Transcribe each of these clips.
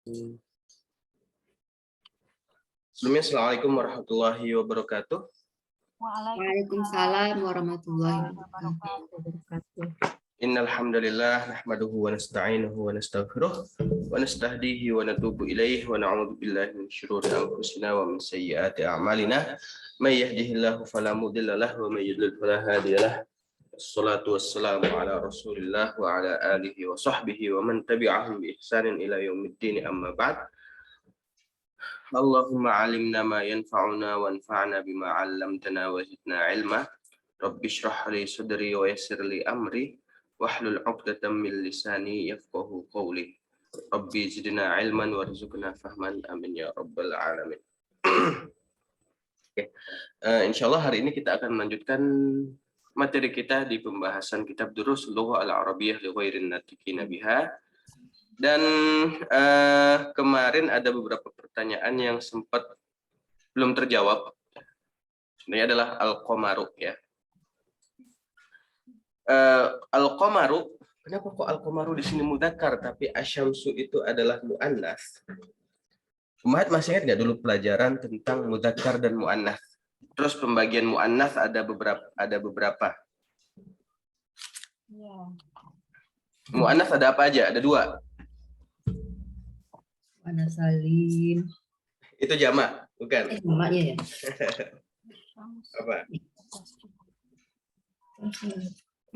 Sebelumnya, Assalamualaikum warahmatullahi wabarakatuh. Waalaikumsalam warahmatullahi wabarakatuh. Innal hamdalillah nahmaduhu wa nasta'inuhu wa nastaghfiruh wa nastahdihi wa natubu ilaihi wa na'udzu billahi min syururi anfusina wa min sayyiati a'malina. May yahdihillahu fala mudilla lahu wa may yudlil fala hadiya lahu. Wassalatu wassalamu ala Rasulillah wa ala alihi wa sahbihi wa man tabi'ahum bi ihsanin ila yaumiddin, amma ba'd. Allahumma alimna ma yanfa'una wanfa'na bima 'allamtana wa zidna 'ilma. Rabbi shrah li sadri wa yassir li amri wahlul 'uqdatam min lisani yafqahu qawli. Rabbi zidna 'ilman warzuqna fahman, amin ya rabbal alamin. Okay. Insyaallah hari ini kita akan melanjutkan materi kita di pembahasan kitab Durus Lughah Al-Arabiyyah li Ghairin Natiqina Biha. Dan kemarin ada beberapa pertanyaan yang sempat belum terjawab. Sebenarnya adalah al-qamaru ya. Al-qamaru, kenapa kok al-qamaru di sini mudzakkar tapi asyamsu itu adalah muannas? Umat masih ingat nggak dulu pelajaran tentang mudzakkar dan muannas? Terus pembagian muannas ada beberapa. Ya. Muannas ada apa aja? Ada 2. Mana salim? Itu jamak, bukan? Jamaknya ya. Apa?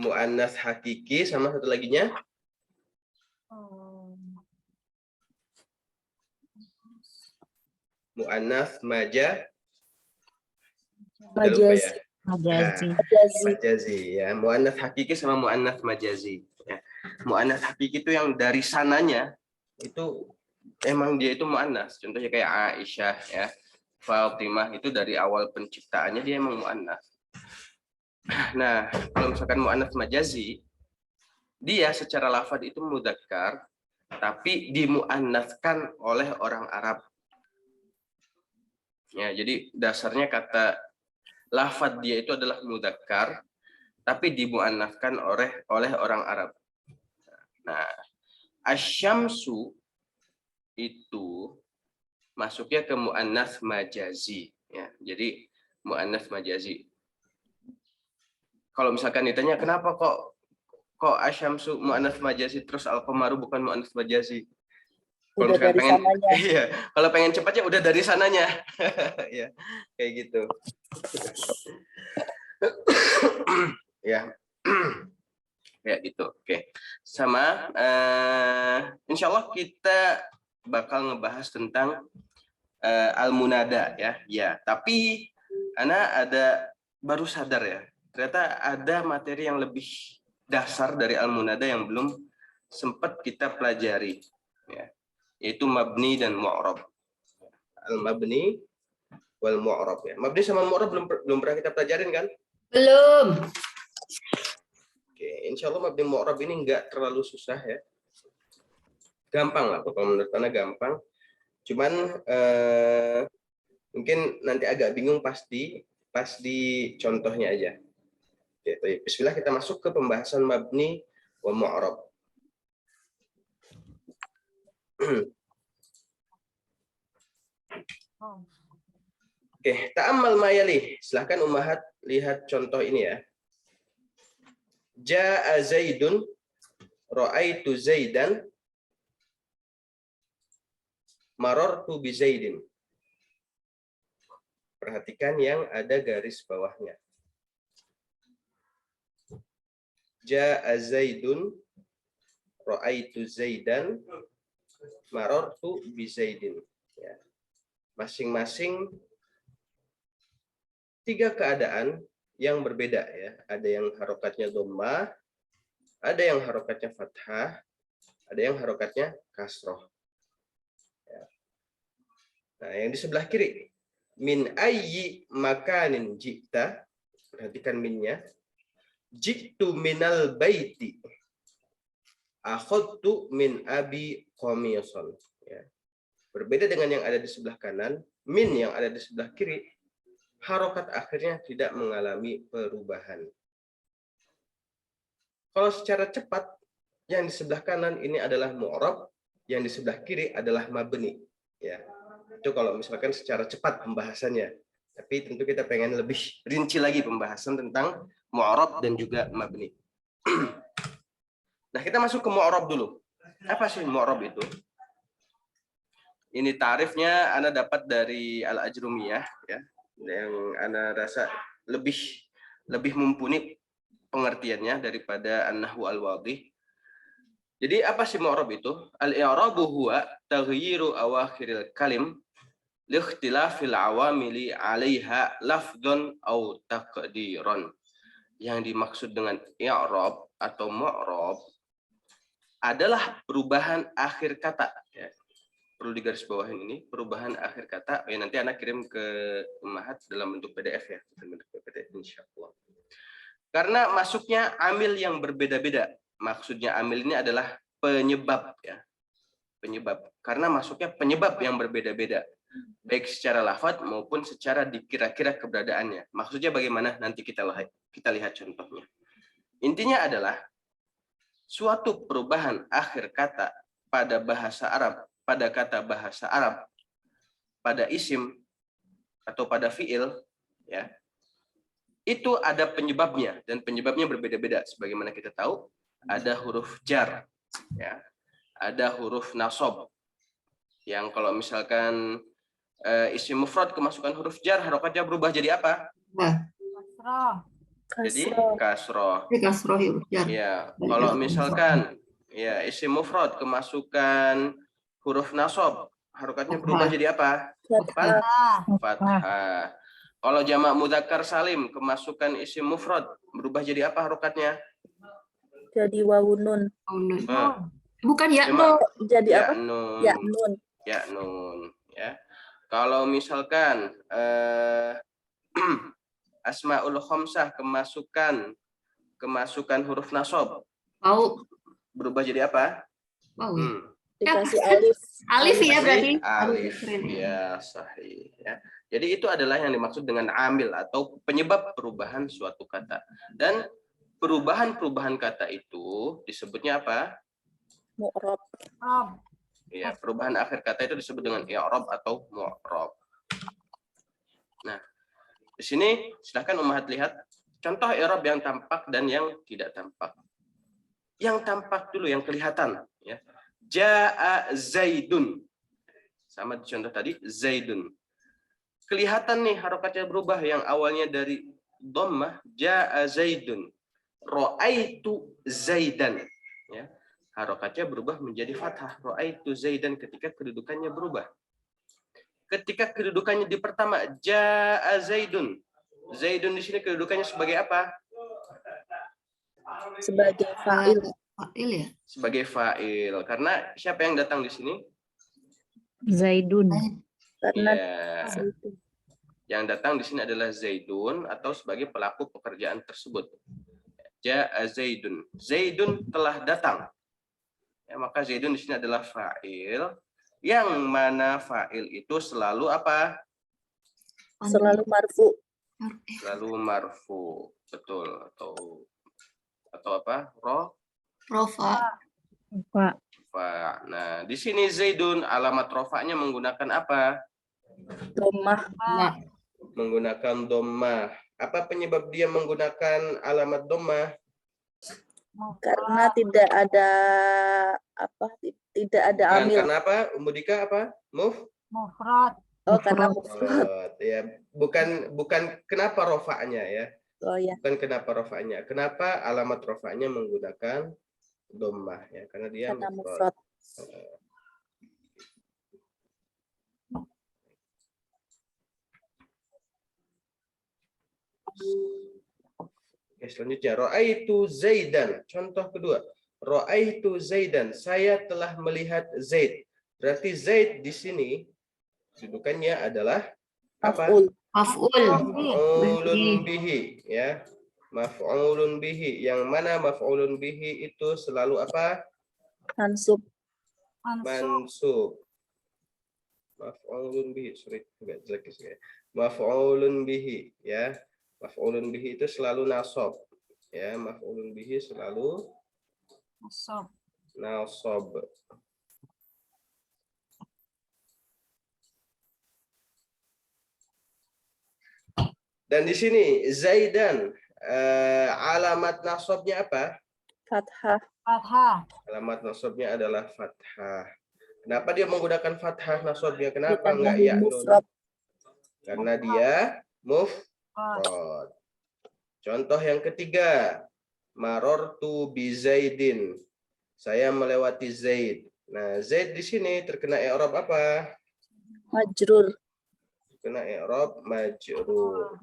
Muannas hakiki sama satu laginya? Muannas majazi. Majazi ya. Muannas hakiki sama muannas majazi ya. Muannas hakiki itu yang dari sananya itu emang dia itu muannas. Contohnya kayak Aisyah ya, Fatimah, itu dari awal penciptaannya dia emang muannas. Nah, kalau misalkan muannas majazi, dia secara lafadz itu mudzakkar tapi dimuannaskan oleh orang Arab. Ya, jadi dasarnya kata lafadz dia itu adalah mudzakkar tapi dimuannaskan oleh orang Arab. Nah, asyamsu itu masuknya ke muannas majazi ya. Jadi muannas majazi. Kalau misalkan ditanya kenapa kok asyamsu muannas majazi terus al-qamaru bukan muannas majazi? Kalau misalkan pengen iya, kalau pengen cepatnya udah dari sananya. Ya, kayak gitu. Ya. Ya gitu. Oke. Sama insyaallah kita bakal ngebahas tentang al-munada ya. Ya, tapi ana baru sadar ya. Ternyata ada materi yang lebih dasar dari al-munada yang belum sempat kita pelajari ya. Yaitu mabni dan mu'rab. Al-mabni wal mu'rab ya. Mabni sama mu'rab belum pernah kita pelajarin kan? Belum. Oke, insyaallah mabni mu'rab ini enggak terlalu susah ya. Gampang lah, kalau menurut Anda gampang. Cuman mungkin nanti agak bingung pas di contohnya aja. Oke, baik. Bismillah, kita masuk ke pembahasan mabni wa mu'rab. Oke, ta'ammal mayali. Silahkan ummahat lihat contoh ini ya. Ja'a Zaidun, ra'aitu Zaidan, marartu bi Zaidin. Perhatikan yang ada garis bawahnya. Ja'a Zaidun, ra'aitu Zaidan, marartu bi Zaidin. Ya. Masing-masing 3 keadaan yang berbeda ya. Ada yang harokatnya dhammah, ada yang harokatnya fathah, ada yang harokatnya kasroh. Ya. Nah, yang di sebelah kiri, min ayyi makanin jikta, perhatikan minnya. Jiktu minal baiti, akhadtu min abi qamisan. Ya. Berbeda dengan yang ada di sebelah kanan, min yang ada di sebelah kiri, harokat akhirnya tidak mengalami perubahan. Kalau secara cepat, yang di sebelah kanan ini adalah mu'rab, yang di sebelah kiri adalah mabni. Ya, itu kalau misalkan secara cepat pembahasannya. Tapi tentu kita pengen lebih rinci lagi pembahasan tentang mu'rab dan juga mabni. Nah, kita masuk ke mu'rab dulu. Apa sih mu'rab itu? Ini tarifnya Anda dapat dari Al-Ajrumiyah, ya, yang Anda rasa lebih mumpuni pengertiannya daripada An-Nahwu Al-Wadih. Jadi apa sih mu'rab itu? Al-i'rabu huwa taghyiru awakhiril kalim li ikhtilafil awamili 'alaiha lafdhan aw taqdiran. Yang dimaksud dengan i'rab atau mu'rab adalah perubahan akhir kata, ya. Perlu digarisbawahin ini perubahan akhir kata. Ya, nanti anak kirim ke Mahat dalam bentuk PDF, ya, dalam bentuk PDF insyaallah. Karena masuknya amil yang berbeda-beda. Maksudnya amil ini adalah penyebab, ya. Penyebab. Karena masuknya penyebab yang berbeda-beda. Baik secara lafaz maupun secara dikira-kira keberadaannya. Maksudnya bagaimana? Nanti kita lihat contohnya. Intinya adalah suatu perubahan akhir kata pada bahasa Arab, pada kata bahasa Arab, pada isim atau pada fiil, ya, itu ada penyebabnya dan penyebabnya berbeda-beda. Sebagaimana kita tahu, ada huruf jar, ya, ada huruf nasab. Yang kalau misalkan isim mufrad kemasukan huruf jar, harokatnya berubah jadi apa? Jadi kasroh. Kasroh ya. Ya, kalau misalkan ya isim mufrad kemasukan huruf nasab, harokatnya berubah jadi apa? Fathah. Kalau jamak mudzakkar salim kemasukan isim mufrad berubah jadi apa harokatnya? Jadi wawunun. Bukan ya, Jadi ya apa? nun. Ya nun. Ya nun, ya. Kalau misalkan asmaul khamsah kemasukan huruf nasab, berubah jadi apa? Dikasih alif. Alif ya berarti. Alif, ya, sahih, ya. Jadi itu adalah yang dimaksud dengan amil atau penyebab perubahan suatu kata. Dan perubahan kata itu disebutnya apa? Mu'rab. Ya, perubahan akhir kata itu disebut dengan i'rab atau mu'rab. Nah, di sini silahkan Ummahat lihat contoh i'rab yang tampak dan yang tidak tampak. Yang tampak dulu, yang kelihatan, ya. Ja'a Zaidun. Sama di contoh tadi, Zaidun. Kelihatan nih harokatnya berubah, yang awalnya dari dhammah, Ja'a Zaidun. Ra'aitu Zaidan. Ya. Harokatnya berubah menjadi fathah. Ra'aitu Zaidan ketika kedudukannya berubah. Ketika kedudukannya di pertama, Ja'a Zaidun. Zaidun di sini kedudukannya sebagai apa? Sebagai fa'il. Fa'il ya. Sebagai fa'il. Karena siapa yang datang di sini? Zaidun. Karena Ya. Yang datang di sini adalah Zaidun atau sebagai pelaku pekerjaan tersebut. Ja'a Zaidun. Zaidun telah datang. Ya, maka Zaidun di sini adalah fa'il. Yang mana fa'il itu selalu apa? selalu marfu. Selalu marfu. Betul. Atau apa? Rofa. Fa. Nah, di sini Zaidun alamat rofa'nya menggunakan apa? Dhammah. Menggunakan dhammah. Apa penyebab dia menggunakan alamat dhammah? Karena tidak ada amil. Karena apa? Umudika apa? Mufrad. Oh, karena mufrad. Ya, bukan kenapa rofa'nya, ya. Oh ya. Bukan kenapa rofa'nya. Kenapa alamat rofa'nya menggunakan dhammah, ya? Karena dia Karena mufrad. mufrad. Oke, selanjutnya ra'aitu Zaidan. Contoh kedua. Ra'aitu Zaidan. Saya telah melihat Zaid. Berarti Zaid di sini kedudukannya adalah apa? Maf'ulun bihi, ya. Maf'ulun bihi. Yang mana maf'ulun bihi itu selalu apa? Mansub. Mansub. Maf'ulun bihi. Sorry, agak jelek ya. Maf'ulun bihi, ya. Maf'ulun bihi itu selalu nasab. Ya, maf'ulun bihi selalu nasab. Dan di sini Zaidan, alamat nasabnya apa? Fathah. Alamat nasabnya adalah fathah. Kenapa dia menggunakan fathah nasabnya? Kenapa Karena enggak ya nun? mufrad. Karena dia mufrad. Contoh yang ketiga, marortu bi Zaidin. Saya melewati Zaid. Nah, Zaid di sini terkena i'rab apa? Majrur. Terkena i'rab majrur.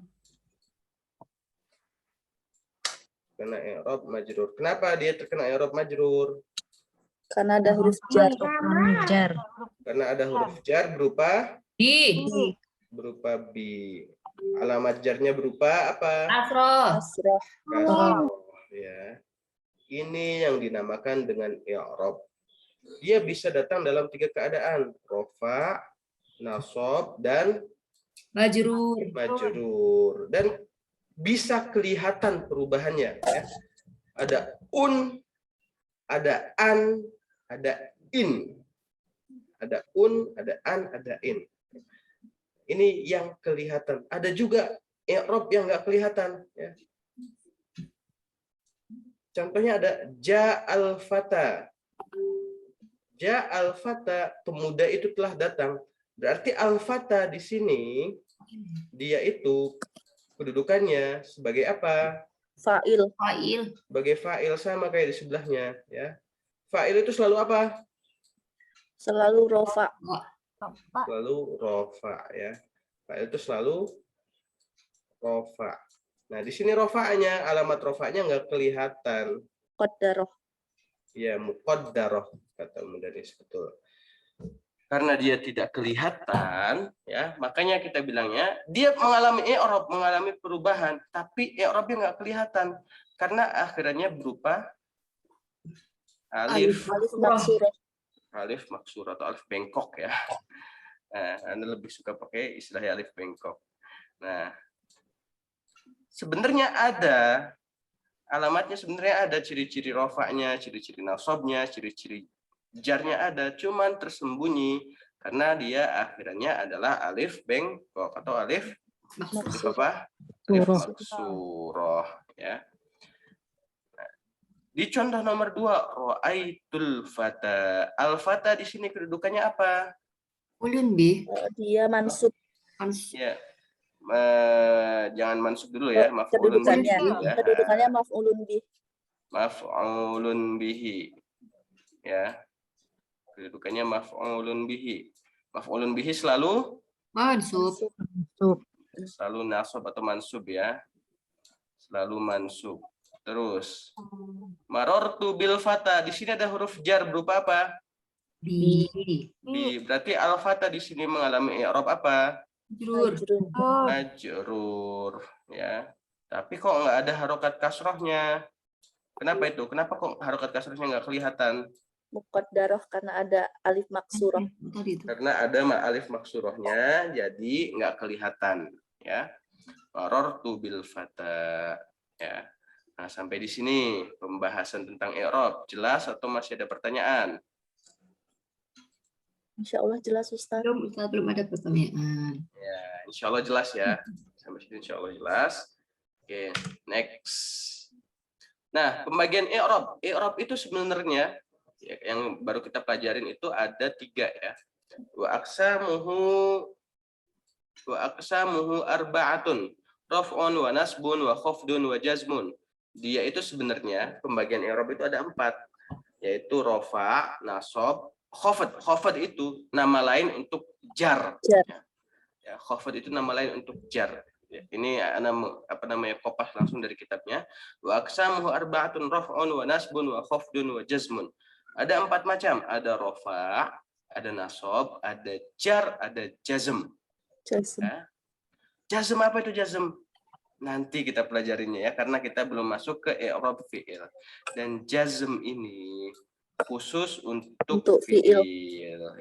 Terkena i'rab majrur. Kenapa dia terkena i'rab majrur? Karena ada huruf jar. Jar. Karena ada huruf jar berupa Bi. bi. Alamat jarnya berupa apa? Asroh. Asrah. Kasroh, ya. Ini yang dinamakan dengan i'rab. Dia bisa datang dalam 3 keadaan: rofa, nasab, dan Majrur. majrur. Dan bisa kelihatan perubahannya, ya. Ada ada an, ada in. Ada ada an, ada in. Ini yang kelihatan. Ada juga i'rab yang nggak kelihatan, ya. Contohnya ada ja'al fata. Ja'al fata, pemuda itu telah datang. Berarti al-fata di sini dia itu kedudukannya sebagai apa? Fa'il. Sebagai fa'il, sama kayak di sebelahnya, ya. Fa'il itu selalu apa? Selalu rofa. Selalu rofa, ya. Fa'il itu selalu rofa. Nah, di sini rofa'nya, alamat rofa'nya nggak kelihatan. Qaddaroh. Ya, muqaddarah kata mudaris, betul. Karena dia tidak kelihatan, ya, makanya kita bilangnya dia mengalami i'rab, mengalami perubahan, tapi i'rabnya nggak kelihatan karena akhirannya berupa alif Maksurah. alif maksur atau alif bengkok, ya. Nah, Anda lebih suka pakai istilah alif bengkok. Nah, sebenarnya ada alamatnya, sebenarnya ada ciri-ciri rofaknya, ciri-ciri nasabnya, ciri-ciri jarnya ada, cuman tersembunyi karena dia akhirannya adalah alif bengkok atau alif apa? Alif maksurah, ya. Di contoh nomor 2, ra'aitul fata. Al-fata di sini kedudukannya apa? Ulun bi. Dia mansub. Ya. Jangan mansub dulu ya, maf'ulun Kedudukannya. bihi, ya. Kedudukannya maf'ulun bih. Maf'ulun bihi. Ya. Kedudukannya maf'ulun bihi. Maf'ulun bihi selalu Mansub. selalu nasab atau mansub, ya. Selalu mansub. Terus marortu bil fata, di sini ada huruf jar berupa apa? Bi. Berarti al fata di sini mengalami i'rab apa? Majrur. Majrur, ya. Tapi kok nggak ada harokat kasrohnya? Kenapa itu? Kenapa kok harokat kasrohnya nggak kelihatan? Muqaddaroh karena ada alif maksurah. Karena ada alif maksurohnya, jadi nggak kelihatan, ya. Marortu bil fata, ya. Nah, sampai di sini pembahasan tentang i'rab. Jelas atau masih ada pertanyaan? Insya Allah jelas, Ustaz. Belum ada pertanyaan. Ya, insya Allah jelas, ya. Sampai sini insya Allah jelas. Oke, next. Nah, pembagian i'rab. I'rab itu sebenarnya, ya, yang baru kita pelajarin itu ada 3, ya. Wa aqsamuhu arba'atun. Raf'un wa nasbun wa khafdun wa jazmun. Dia itu sebenarnya pembagian i'rab itu ada 4, yaitu rofa, nasab, khafd. Khafd itu nama lain untuk jar. Ya, khafd itu nama lain untuk jar. Ya, ini apa namanya, kopas langsung dari kitabnya. Wa aqsamuhu arba'atun raf'un wa nasbun wa khafdun wa jazmun. Ada 4 macam, ada rofa, ada nasab, ada jar, ada jazm. Ya. Jazm apa itu jazm? Nanti kita pelajarinya, ya, karena kita belum masuk ke i'rab fi'il. Dan jazm ini khusus untuk fi'il,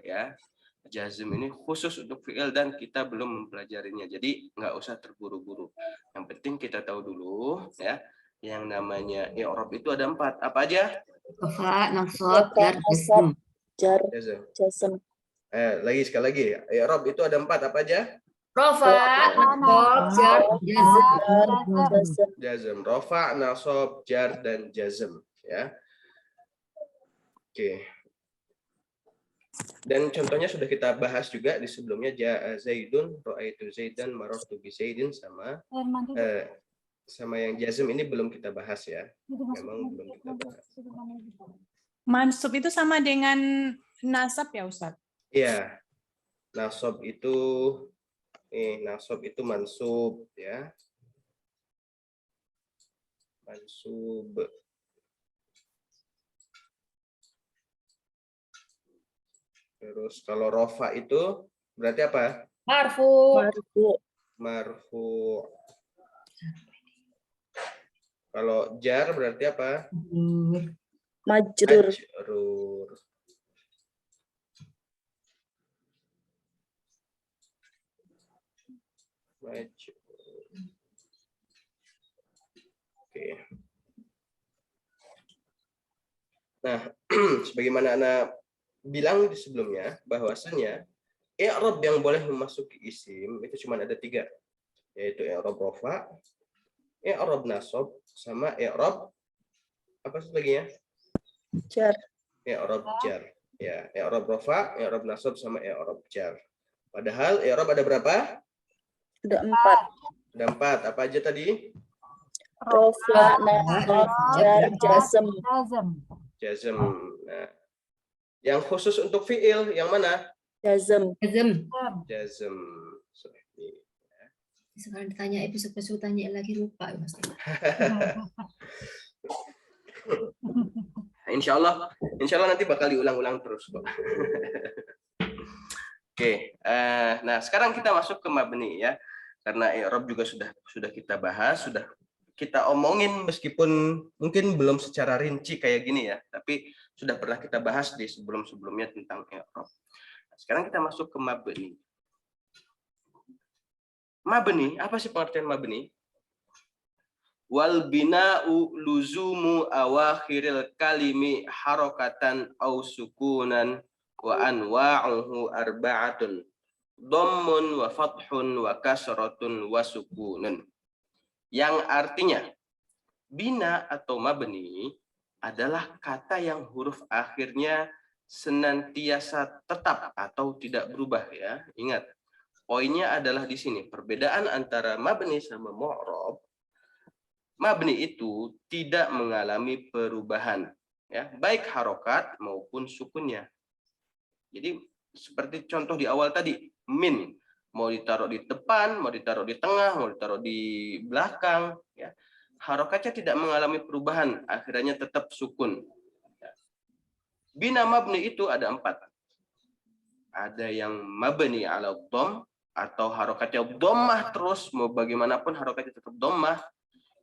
ya. Jazm ini khusus untuk fi'il dan kita belum mempelajarinya. Jadi nggak usah terburu-buru. Yang penting kita tahu dulu, ya. Yang namanya i'rab itu ada 4. Apa aja? Rofa, nasab, jar, jazm. Jazm. Lagi sekali lagi. I'rab itu ada 4, apa aja? Rofa, nasab, jar, jazm. Jazm. Jazm. Rofa, nasab, jar, dan jazm. Ya. Oke. Dan contohnya sudah kita bahas juga di sebelumnya. Zaidun, ra'aitu Zaidan, marartu bi Zaidin, sama yang jazm ini belum kita bahas ya. Memang belum kita bahas. Mansub itu sama dengan nasab ya Ustaz? Iya. Nasab itu mansub ya. Mansub. Terus kalau rofa itu berarti apa? Marfu. Marfu. Marfu. Kalau jar berarti apa? Majrur. Majrur. Majrur. Oke. Nah, sebagaimana Ana bilang di sebelumnya, bahwasannya i'rab yang boleh memasuki isim itu cuma ada 3, yaitu i'rab rofa, i'rab nasab, sama i'rab apa lagi ya? Jar. I'rab jar. Ya, i'rab rofa, i'rab nasab, sama i'rab jar. Padahal i'rab ada berapa? Ada 4. Ada 4. Apa aja tadi? Rofa, nasab, jar, jazm. Jazm. Nah, yang khusus untuk fiil yang mana? Jazm. Jazm. Jazm. Sekarang ditanya episode tanya lagi lupa ya Mas. Insya Allah nanti bakal diulang-ulang terus kok. Oke, nah sekarang kita masuk ke mabni ya, karena i'rab juga sudah kita bahas, sudah kita omongin meskipun mungkin belum secara rinci kayak gini ya, tapi sudah pernah kita bahas di sebelum-sebelumnya tentang i'rab. Nah, sekarang kita masuk ke mabni. Mabni, apa sih pengertian mabni? Wal bina'u luzumu awakhiril kalimi harakatan aw sukunan wa anwa'uhu arba'atun dhammun wa fathun wa kasratun wa sukunun. Yang artinya bina atau mabni adalah kata yang huruf akhirnya senantiasa tetap atau tidak berubah ya. Ingat, poinnya adalah di sini perbedaan antara mabni sama mu'rab. Mabni itu tidak mengalami perubahan, ya, baik harokat maupun sukunnya. Jadi seperti contoh di awal tadi, min mau ditaruh di depan, mau ditaruh di tengah, mau ditaruh di belakang, ya, harokatnya tidak mengalami perubahan, akhirnya tetap sukun. Bina mabni itu ada 4. Ada yang mabni ala dhom atau harokatnya dhammah terus, mau bagaimanapun harokatnya tetap dhammah,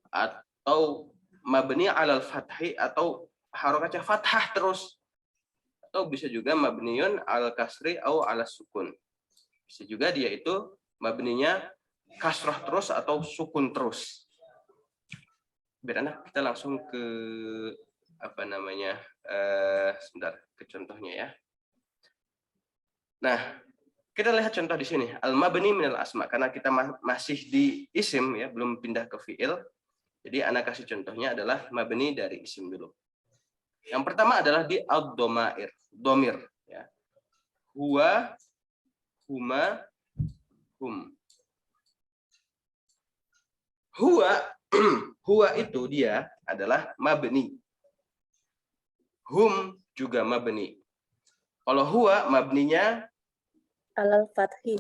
atau mabni alal fathi atau harokatnya fathah terus, atau bisa juga mabniun al kasri atau ala sukun. Bisa juga dia itu mabninya kasrah terus atau sukun terus. Biar anak kita langsung ke apa namanya, sebentar ke contohnya ya. Nah, kita lihat contoh di sini, al mabni minal asma, karena kita masih di isim ya, belum pindah ke fiil. Jadi anak kasih contohnya adalah mabni dari isim dulu. Yang pertama adalah di ad-dhamair, dhamir ya. Huwa, huma, hum. Huwa itu dia adalah mabni. Hum juga mabni. Kalau huwa mabninya Alal fathi.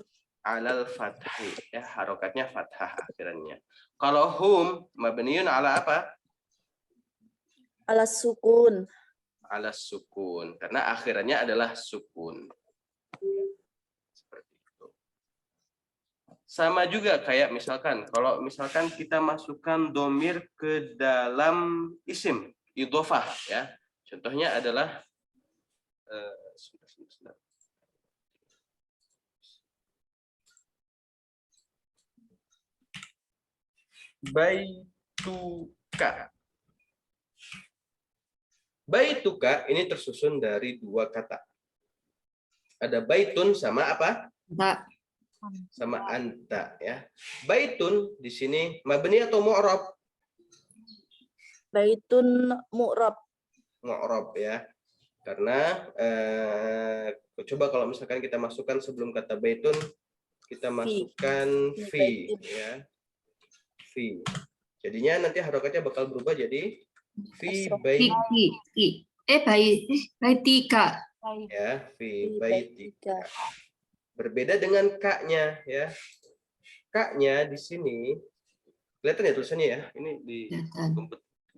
alal fathi ya, harokatnya fathah akhirnya. Kalau hum mabniun ala apa? Ala sukun. Ala sukun, karena akhirannya adalah sukun. Seperti itu. Sama juga kayak misalkan, kalau misalkan kita masukkan domir ke dalam isim, idhofah ya. Contohnya adalah sebentar. Baituka. Baituka ini tersusun dari 2 kata. Ada baitun sama apa? Enggak. sama anta ya. Baitun di sini mabni atau mu'rab? Baitun mu'rab. Mu'rab ya. Karena coba kalau misalkan kita masukkan sebelum kata baitun, kita masukkan fi ya. Fi. Jadinya nanti harokatnya bakal berubah jadi fi baiti baitika. ya, fi Fi baitika. baitika. Berbeda dengan kaknya ya. Kaknya di sini kelihatan ya tulisannya ya. Ini di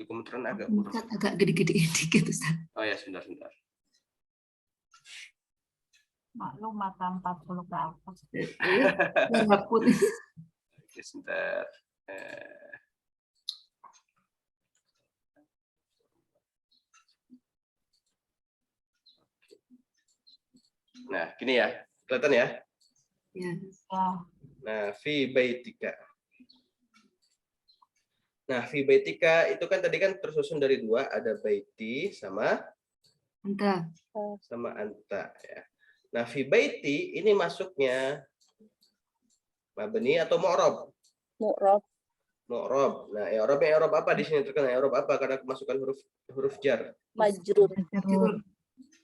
komputeran agak buruk. Agak gede-gede dikit Ustaz. Oh ya, sebentar. Maklum mata 40 ke atas. Raput. Oke, sebentar. Nah, gini ya. Kelihatan ya? Ya. Nah, fi baitika. Nah, fi baitika itu kan tadi kan tersusun dari dua, ada baiti sama anta ya. Nah, fi baiti ini masuknya mabni atau mu'rab? Mu'rab. Mu'rab. Nah, i'rab apa di sini terkena i'rab apa karena kemasukan huruf jar? Majrur.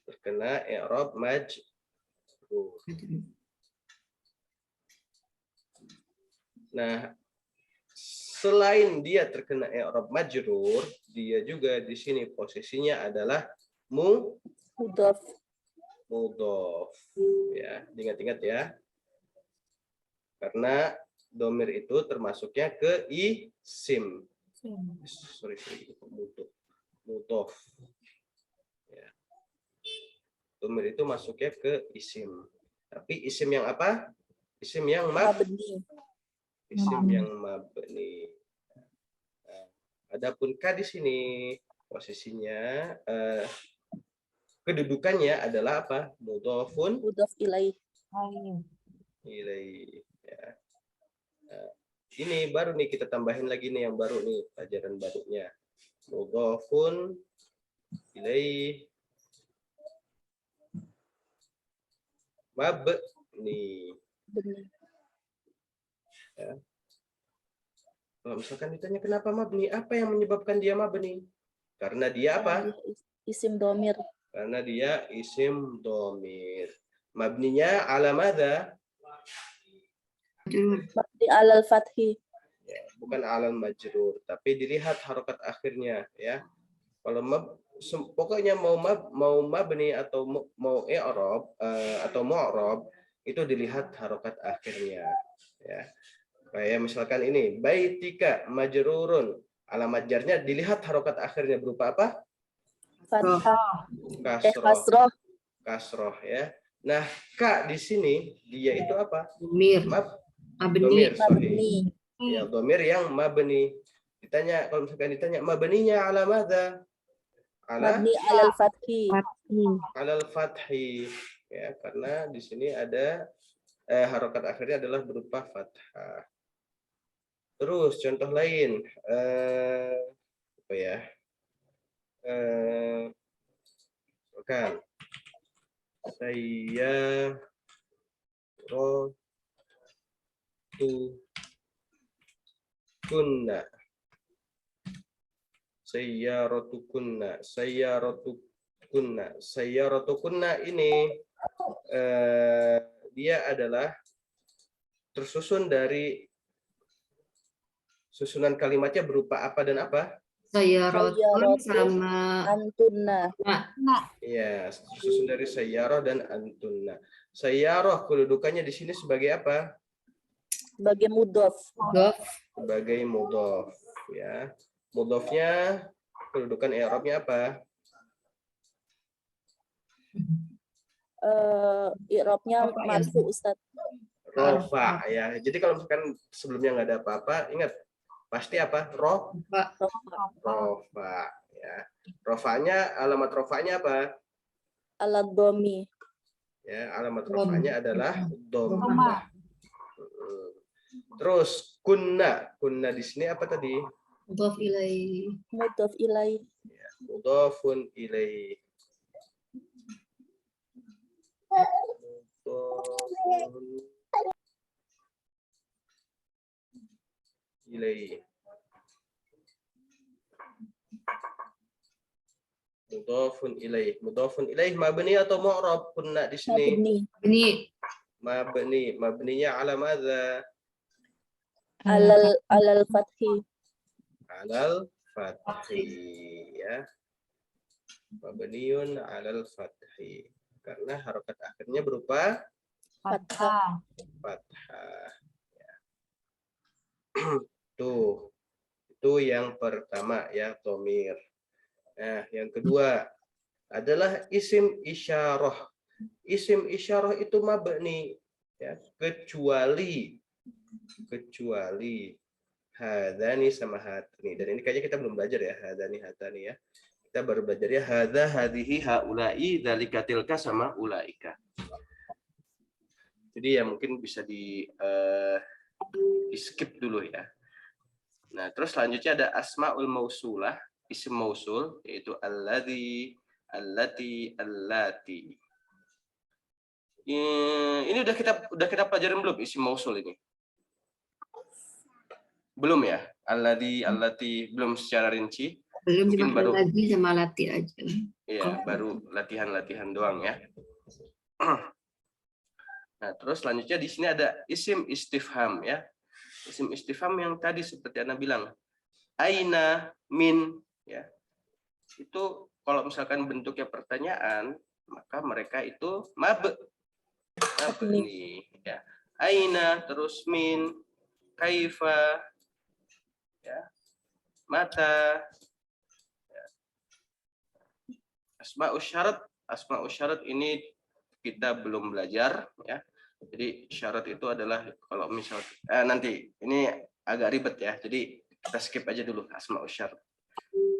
Terkena i'rab majrur. Nah, selain dia terkena i'rab majrur, dia juga di sini posisinya adalah Mudhaf. mudhof. Ya, ingat-ingat ya. Karena domir itu termasuknya ke isim. Sorry, mudhof. Ya. Domir itu masuknya ke isim. Tapi isim yang apa? Isim yang Mabni. Isim yang mabni. Nah, adapun ka di sini posisinya kedudukannya adalah apa? Mudhofun Mudhaf ilaih. ilaih. Ya. Nah, ini baru nih kita tambahin lagi nih yang baru nih pelajaran barunya. Mudhofun ilaih mabni. Ya. Kalau misalkan ditanya kenapa mabni, apa yang menyebabkan dia mabni? Karena dia apa? Isim domir. Karena dia isim domir. Mabninya ala madza? Mabni alal fathi. Ya, bukan alal majrur, tapi dilihat harokat akhirnya ya. Kalau pokoknya mau mabni atau mau i'rab atau mu'rab itu dilihat harokat akhirnya ya. Kayak misalkan ini baitika majrurun, alamat jarnya dilihat harokat akhirnya berupa apa? Fathah. Kasroh. Kasroh ya. Nah, ka di sini dia itu apa? Domir. Domir, Mabni. ya, domir yang mabni. Ditanya kalau misalkan ditanya mabninya ala madza? Mabni alal fathi. Alal fathi ya, karena di sini ada harokat akhirnya adalah berupa fathah. Terus contoh lain apa ya? Kan saya kunna sayyaratukunna ini dia adalah tersusun dari susunan kalimatnya berupa apa dan apa? Sayyarotun sama antunna. Ya, susun dari sayyarah dan antunna. Sayyarah kedudukannya di sini sebagai apa? Sebagai mudhaf. Sebagai mudhaf ya. Mudhafnya kedudukan i'rabnya apa? I'rabnya marfu Ustaz. Rofa ya. Jadi kalau misalkan sebelumnya nggak ada apa-apa, ingat pasti apa? Rofa ya. Rofanya, alamat rofanya apa? Alat domi. Ya, alamat rofanya adalah dhammah. Terus kunna di sini apa tadi? Mudhaf ilaih. Mudhaf ilaih. Ya, mudhafun ilaih. ilaih. Mudhafun ilaih. Mudhafun ilaih mabni atau mu'rab kunna di sini? Mabni. Ini Mabni. Mabninya ala madza? Alal fathi. Alal fathi, ya. Mabniun alal fathi. Karena harokat akhirnya berupa Fathah. fathah. Ya. Tuh. Itu yang pertama ya, dhamir. Nah, yang kedua adalah isim isyarah. Isim isyarah itu mabni, ya, kecuali hadani sama hatani. Dan ini kayaknya kita belum belajar ya, hadani hatani ya. Kita baru belajar ya hadza hadhihi haula'i dzalika tilka sama ulaika. Jadi ya mungkin bisa di skip dulu ya. Nah, terus selanjutnya ada asmaul mausulah, isim mausul, yaitu alladzi, allati, allati. Ini udah kita pelajarin belum isim mausul ini? Belum ya? Alladzi, allati belum secara rinci. belum Mungkin cuma baru lagi sama latih aja. Iya, baru latihan-latihan doang ya. Nah, terus selanjutnya di sini ada isim istifham ya. Isim istifham yang tadi seperti Anda bilang, aina, min, ya. Itu kalau misalkan bentuknya pertanyaan, maka mereka itu mabni, ya. Aina, terus min, kaifa, ya. Mata, ya. Asma'us syarat ini kita belum belajar, ya. Jadi syarat itu adalah kalau misal nanti ini agak ribet ya. Jadi kita skip aja dulu asma'us syarat.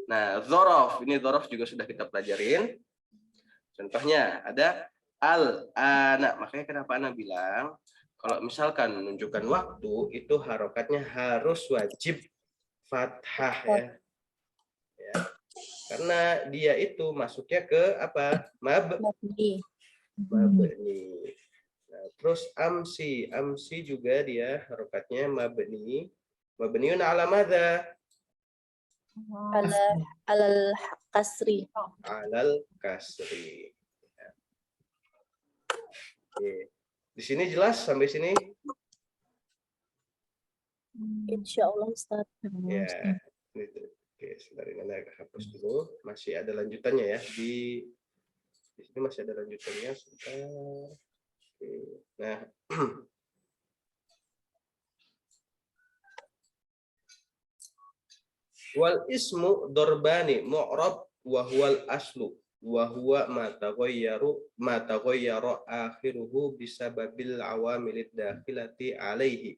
Nah, dzaraf, ini dzaraf juga sudah kita pelajarin. Contohnya ada al-ana. Makanya kenapa Ana bilang kalau misalkan menunjukkan waktu itu harokatnya harus wajib fathah ya. Ya. Karena dia itu masuknya ke apa? Mabni. Mabni. Nah, terus amsi juga dia harokatnya mabni. Mabniun ala madza? Alal kasri. Alal kasri. Ya. Oke. Di sini jelas sampai sini? Insya Allah Ustaz. Ya. Oke, sebentar ini Anda hapus dulu. Masih ada lanjutannya ya. Di sini masih ada lanjutannya. Sebentar. Oke. Nah, wal ismu dorbani mu'rab wa huwal aslu wa huwa ma taghayyaru akhiruhu bisababil awamilid dakhilati alaihi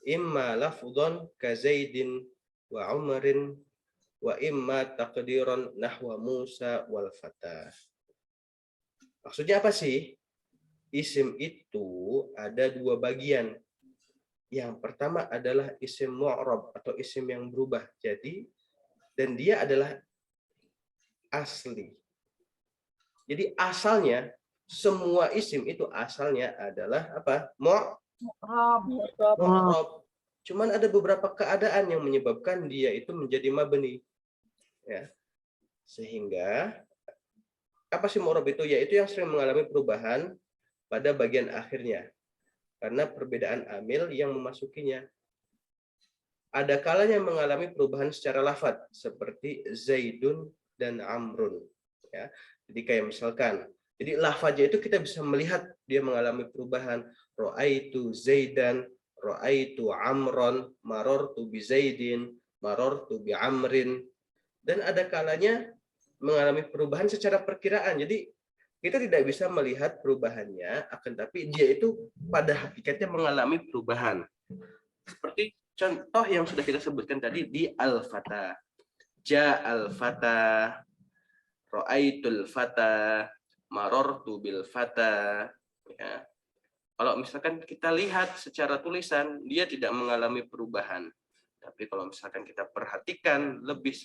imma lafdhan ka zaidin wa umrin wa imma taqdiran nahwa Musa wal fata. Maksudnya apa sih? Isim itu ada dua bagian. Yang pertama adalah isim mu'rab atau isim yang berubah. Jadi dan dia adalah asli. Jadi asalnya semua isim itu asalnya adalah apa? Mu'rab. Cuman ada beberapa keadaan yang menyebabkan dia itu menjadi mabni. Ya. Sehingga apa sih mu'rab itu? Yaitu yang sering mengalami perubahan pada bagian akhirnya. Karena perbedaan amil yang memasukinya. Ada kalanya mengalami perubahan secara lafadz seperti Zaidun dan Amrun. Ya. Jadi kayak misalkan, jadi lafadznya itu kita bisa melihat dia mengalami perubahan. Ra'aitu Zaidan, ra'aitu Amron, marortu bi Zaidin, marortu bi Amrin. Dan ada kalanya mengalami perubahan secara perkiraan. Jadi kita tidak bisa melihat perubahannya, akan tapi dia itu pada hakikatnya mengalami perubahan. Seperti contoh yang sudah kita sebutkan tadi di al-fata. Ja'al fata, ra'aitul fata, marortu bil fata. Ya. Kalau misalkan kita lihat secara tulisan, dia tidak mengalami perubahan. Tapi kalau misalkan kita perhatikan lebih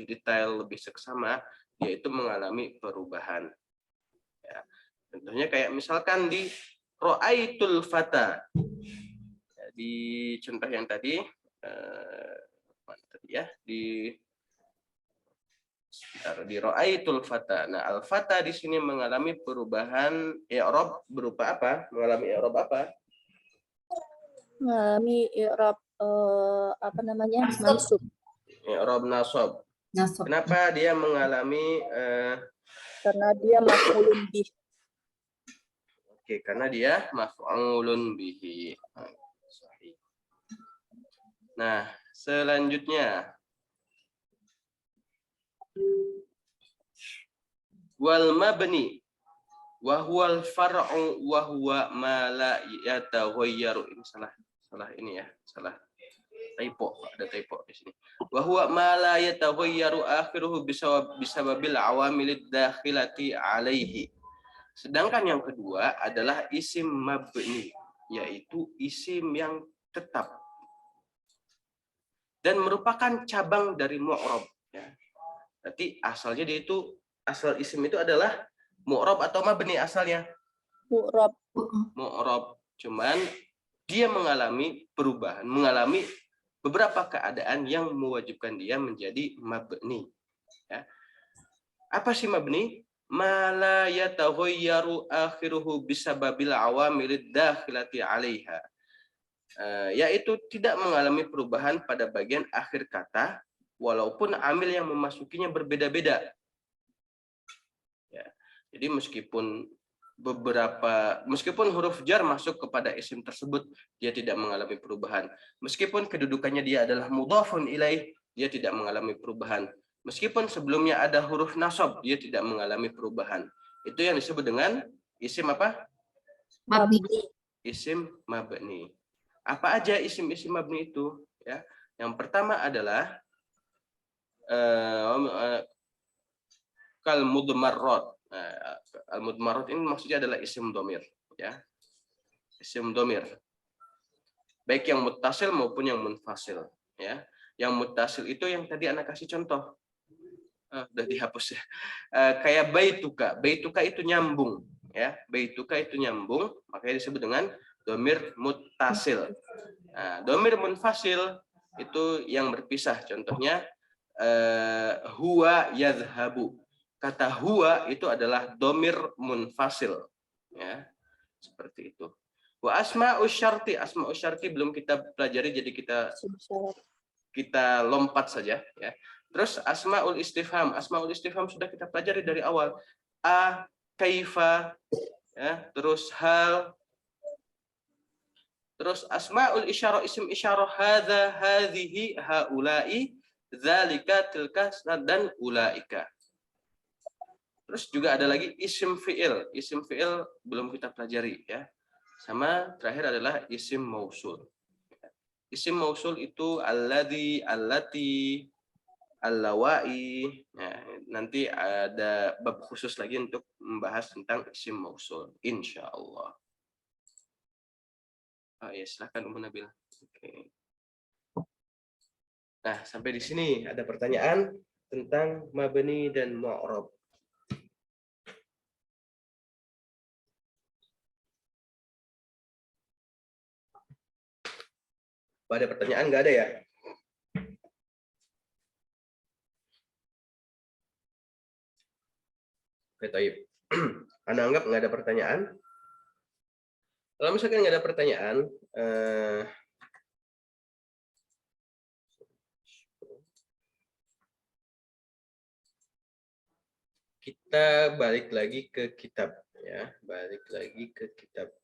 detail, lebih seksama, dia itu mengalami perubahan. Ya. Contohnya kayak misalkan di ra'aitul fata. di contoh yang tadi, mana tadi ya, di ra'aitul fata. Nah, al-fata di sini mengalami perubahan i'rab berupa apa? Mengalami i'rab apa? Mengalami i'rab apa namanya? Nasab. Mansub. I'rab nasab. Nasab. Kenapa dia mengalami Karena dia maf'ulun bih. Oke, karena dia maf'ulun bihi. Sahih. Nah, selanjutnya wal mabni wa huwal far'u wa huwa ma la yataghayyaru. Ini salah ini ya, salah typo, ada typo di sini. Wa huwa ma la yataghayyaru akhiruhu bisababil awamilid dakhilati alaihi. Sedangkan yang kedua adalah isim mabni, yaitu isim yang tetap dan merupakan cabang dari mu'rab. Ya. Berarti asalnya dia itu, asal isim itu adalah mu'rab atau mabni asalnya? Mu'rab. Mu'rab. Cuman dia mengalami perubahan, mengalami beberapa keadaan yang mewajibkan dia menjadi mabni. Ya. Apa sih mabni? Ma la yataghayyaru akhiruhu bisababil awamilid dakhilati 'alaiha. Yaitu tidak mengalami perubahan pada bagian akhir kata walaupun amil yang memasukinya berbeda-beda. Ya. Jadi meskipun huruf jar masuk kepada isim tersebut, dia tidak mengalami perubahan. Meskipun kedudukannya dia adalah mudhafun ilaih, dia tidak mengalami perubahan. Meskipun sebelumnya ada huruf nasab, dia tidak mengalami perubahan. Itu yang disebut dengan isim apa? Mabni. Isim mabni. Apa aja isim-isim mabni itu? Ya, yang pertama adalah kal mudmarrat. Al mudmarrat ini maksudnya adalah isim domir. Ya, isim domir. Baik yang muttasil maupun yang munfasil. Ya, yang muttasil itu yang tadi anak kasih contoh. Udah dihapus ya. Kayak baituka itu nyambung ya, baituka itu nyambung, makanya disebut dengan domir muttasil. Nah, domir munfasil itu yang berpisah, contohnya huwa yadhhabu. Kata huwa itu adalah domir munfasil ya, seperti itu. Wa asma'us syarti belum kita pelajari, jadi kita lompat saja ya. Terus asmaul istifham sudah kita pelajari dari awal. A, kaifa, ya, terus hal. Terus asmaul isyarah, isim isyarah hadza, hadhihi, haula'i, dzalika, tilka, dan ulaika. Terus juga ada lagi isim fi'il. Isim fi'il belum kita pelajari ya. Sama terakhir adalah isim mausul. Isim mausul itu alladzi, allati, al-lawai. Nah, nanti ada bab khusus lagi untuk membahas tentang isim mausul, insyaallah. Ya, silakan Ummu Nabila. Oke. Nah, sampai di sini ada pertanyaan tentang mabni dan mu'rab. Ada pertanyaan nggak ada ya? Oke, taib. Anda anggap nggak ada pertanyaan? Kalau misalkan nggak ada pertanyaan, kita balik lagi ke kitab, ya, balik lagi ke kitab.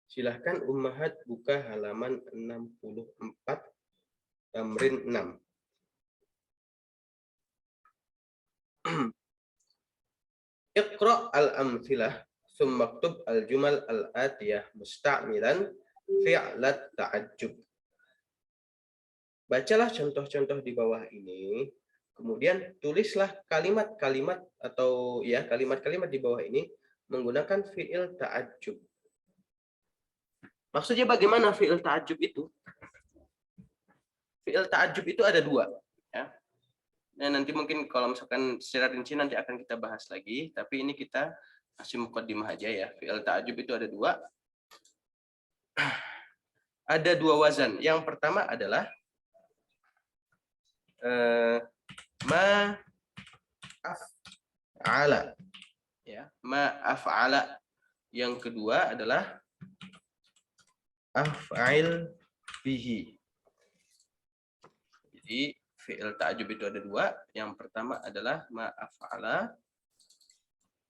Silahkan Ummahat buka halaman 64, tamrin 6. Iqra al-amthilah, summa ktub al-jumal al-atiyah musta'milan fi'lat ta'ajjub. Bacalah contoh-contoh di bawah ini, kemudian tulislah kalimat-kalimat atau ya kalimat-kalimat di bawah ini menggunakan fi'il ta'ajjub. Maksudnya bagaimana fi'il ta'ajjub itu? fi'il ta'ajjub itu ada 2, ya. Nah, nanti mungkin kalau misalkan secara rinci nanti akan kita bahas lagi, tapi ini kita masih muqaddimah aja ya. Fi'il ta'ajjub itu ada 2. Ada 2 wazan. Yang pertama adalah ma af'ala, ya, ma af'ala. Yang kedua adalah af'il bihi. Jadi fi'il ta'ajjub itu ada 2. Yang pertama adalah ma af'ala.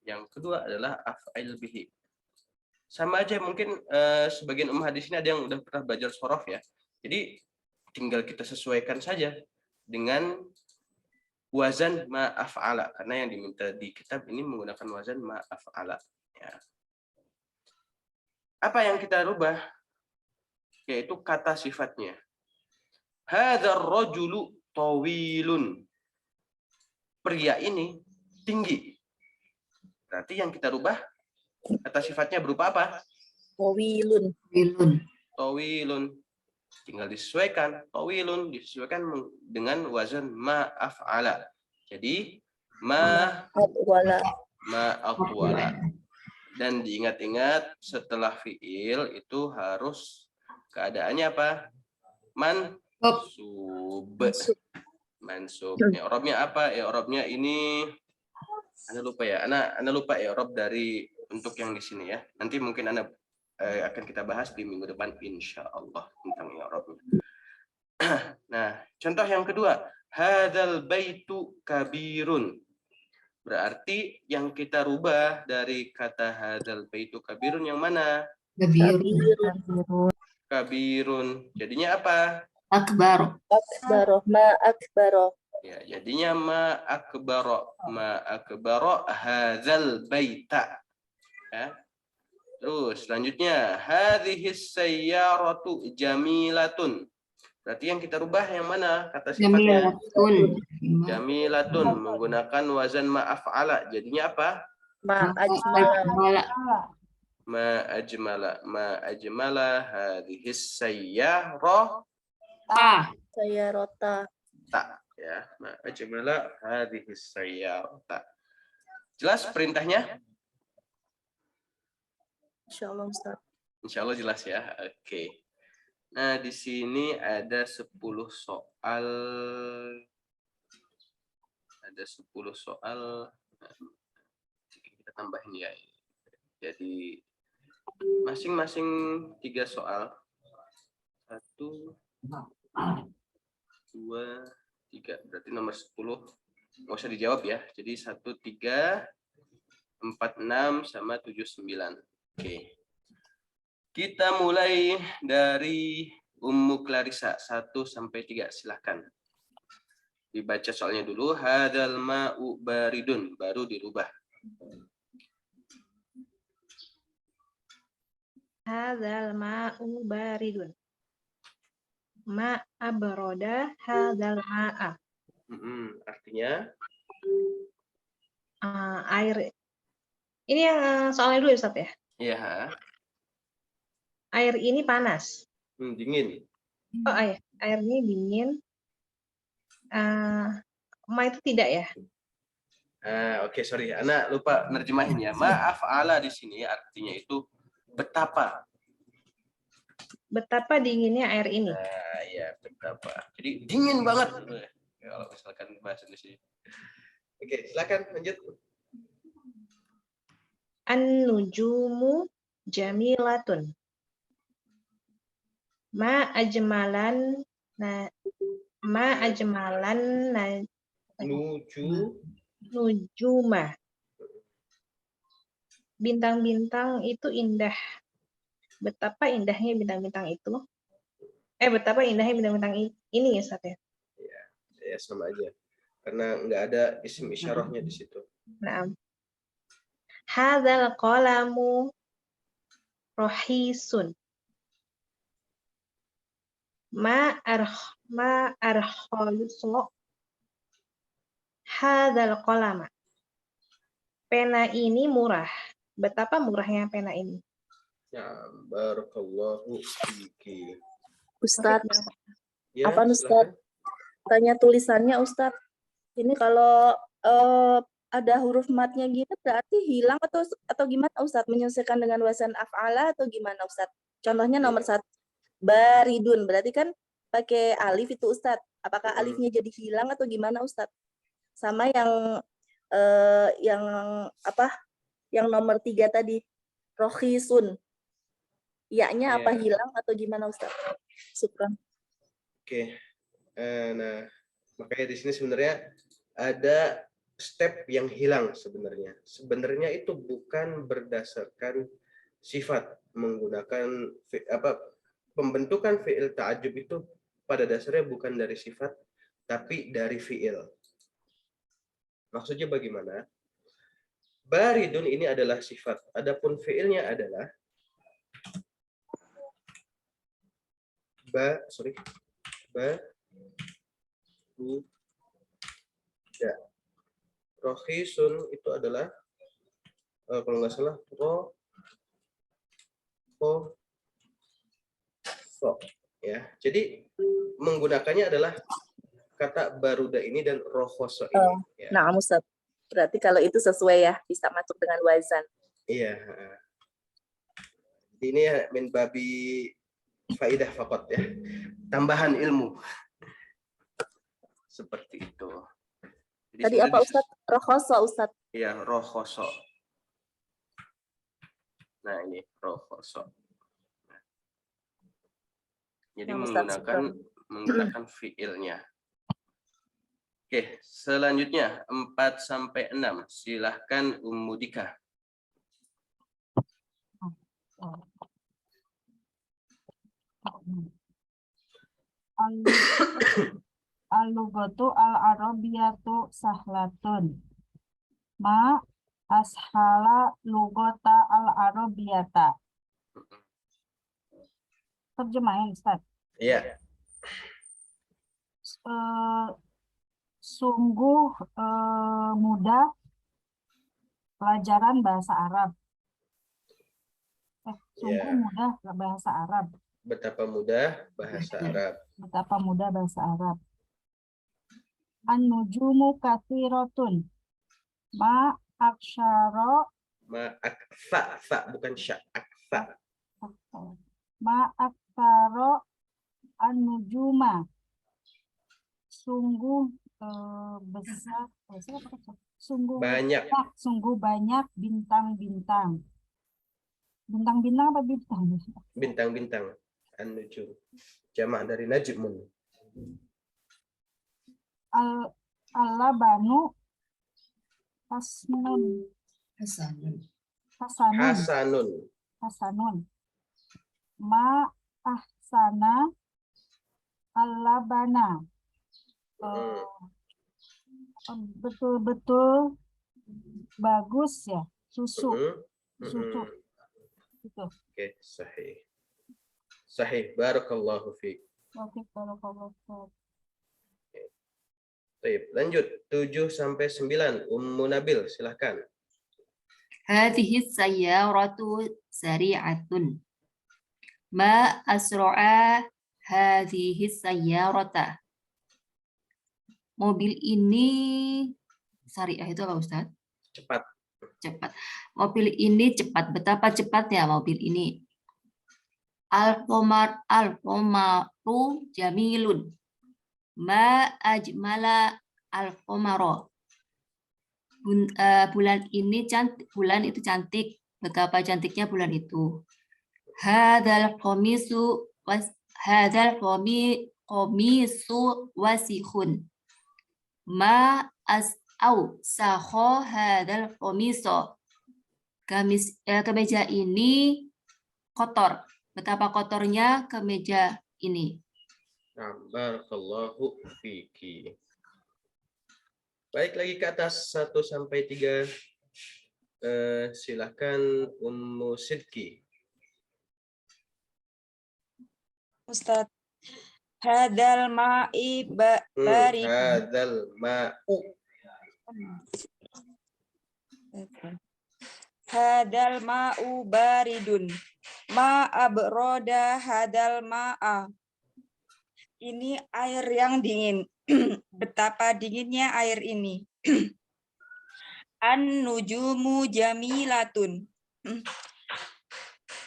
Yang kedua adalah af'il bihi. Sama aja mungkin sebagian hadis ini ada yang udah pernah belajar shorof ya. Jadi tinggal kita sesuaikan saja dengan wazan ma af'ala, karena yang diminta di kitab ini menggunakan wazan ma af'ala, ya. Apa yang kita rubah? Yaitu kata sifatnya. Hadzal rajulu tawilun. Pria ini tinggi. Berarti yang kita rubah kata sifatnya berupa apa? Tawilun. Wilun. Tawilun. Tinggal disesuaikan. Tawilun disesuaikan dengan wazan ma af'ala. Jadi ma Atwala. atwala. Dan diingat-ingat setelah fiil itu harus keadaannya apa? Mansub. Mansub. I'rabnya apa? I'rabnya ini Anda lupa ya. Anda lupa i'rab dari untuk yang di sini ya. Nanti mungkin Anda akan kita bahas di minggu depan insyaallah tentang i'rabnya. Nah, contoh yang kedua, hadzal baitu kabirun. Berarti yang kita rubah dari kata hadzal baitu kabirun yang mana? Kabirun. Kabirun. Jadinya apa? Akbar. Akbaro. Ma akbaro. Ya, jadinya ma akbaro hadzal baita. Ya. Terus selanjutnya hadhis sayyaratu jamilatun. Berarti yang kita rubah yang mana kata sifatnya? Jamilatun menggunakan wazan ma af'ala. Jadinya apa? Ma ajmala. Ma ajmala hadhis sayyarah Sayyarota. ta, ya. Ma ajmala hadhis sayyarata. Jelas perintahnya? Insyaallah Ustaz. Insyaallah jelas ya. Oke. Nah, di sini ada 10 soal. Ada 10 soal. Kita tambahin ya. Jadi masing-masing 3 soal. 1 2 3. Berarti nomor 10 nggak usah dijawab ya. Jadi 1 3 4 6 sama 7 9. Oke. Kita mulai dari Ummu Clarissa 1 sampai 3. Silakan. Dibaca soalnya dulu. Hadzal ma'u baridun, baru dirubah. Hadzal ma'u baridun. Ma abroda hadzal ma'a. Artinya Air. Ini yang soalnya dulu Ustaz ya? iya. Air ini panas. Dingin. Oh air ini dingin. Ma itu tidak ya? Oke, sorry. Ana lupa nerjemahin ya. Maaf ala di sini artinya itu betapa. Betapa dinginnya air ini. Ya, betapa. Jadi dingin banget. Kalau misalkan bahasa di sini. Oke, silakan lanjut. An-nujumu jamilatun. Ma ajmalan nujuma. Bintang-bintang itu indah. Betapa indahnya bintang-bintang itu. Betapa indahnya bintang-bintang ini ya, Ustaz ya? Ya, sama aja. Karena nggak ada isim isyarahnya di situ. Nah. Hadzal qalamu rohisun. Ma arkholuso hadzal qalama. Pena ini murah. Betapa murahnya pena ini. Ya, barakallahu fiki. Ustaz, Ya, Apaan, silakan. Ustadz? Tanya tulisannya Ustadz. Ini kalau ada huruf matnya gitu berarti hilang atau gimana Ustadz? Menyesuaikan dengan wazan af'ala atau gimana Ustadz? Contohnya nomor Iya. 1 baridun berarti kan pakai alif itu Ustadz. Apakah Mm-mm. alifnya jadi hilang atau gimana Ustadz? Sama yang apa? Yang nomor 3 tadi rohisun. Iya-nya apa Iya. hilang atau gimana Ustadz? Syukran. Oke. Nah, makanya di sini sebenarnya ada step yang hilang sebenarnya. Sebenarnya itu bukan berdasarkan sifat, menggunakan pembentukan fi'il ta'ajub itu pada dasarnya bukan dari sifat tapi dari fi'il. Maksudnya bagaimana? Baridun ini adalah sifat, adapun fi'ilnya adalah ya. Rohisun itu adalah kalau nggak salah so ya. Jadi menggunakannya adalah kata baruda ini dan rohoso ini. Ya. Nah, Ustadz. Berarti kalau itu sesuai ya, bisa masuk dengan wazan. Iya. Ini ya min babi faidah fakot ya. Tambahan ilmu. Seperti itu. Jadi Tadi apa Ustadz? Rohoso Ustadz. Iya, rohoso. Nah, ini rohoso. Jadi menggunakan fiilnya. Oke, selanjutnya 4 sampai 6. Silahkan Ummu Dika. Al-lugatu al-arabiyatu sahlatun. Ma ashala lugata al-arabiyata. Terjemahin, Ustaz. Iya. Sungguh mudah pelajaran bahasa Arab. Sungguh mudah bahasa Arab. Betapa mudah bahasa Arab. Betapa mudah bahasa Arab. An-nujumu katsiratun. Ma aksyara. Ma akfa, bukan sya, akfa. Ma aksyara an-nujuma. Sungguh besar, sungguh banyak bintang-bintang. Bintang-bintang apa bintang? Bintang-bintang. An-nujum. Jamak dari najmun. Al-labanu hasanun. Ma ahsana al-labana. Betul-betul bagus ya susu. Gitu. Oke, sahih. Barakallahu fiik. Oke, barakallahu fiik. Baik, lanjut 7 sampai 9. Ummu Nabil, silahkan. Hadhihi sayyaratu sari'atun. Ma asra'a hadhihi sayyarata. Mobil ini sari'ah itu apa Ustaz? Cepat. Mobil ini cepat. Betapa cepatnya mobil ini. Al-qamaru jamilun. Ma ajmala al-qamara. Bulan ini cantik. Bulan itu cantik. Betapa cantiknya bulan itu. Hadzal qamisu wasihun. Ma sakho hadzal qamiso. Kemeja ini kotor. Betapa kotornya kemeja ini. Barakallahu fiki. Baik, lagi ke atas 1 sampai 3. Silakan Ummu Sidki. Ustaz. Hadal ma'i barid. Hadal ma'u. Hadal ma'u baridun. Ma abroda hadal ma'a. ini air yang dingin. Betapa dinginnya air ini. An-nujumu jamilatun.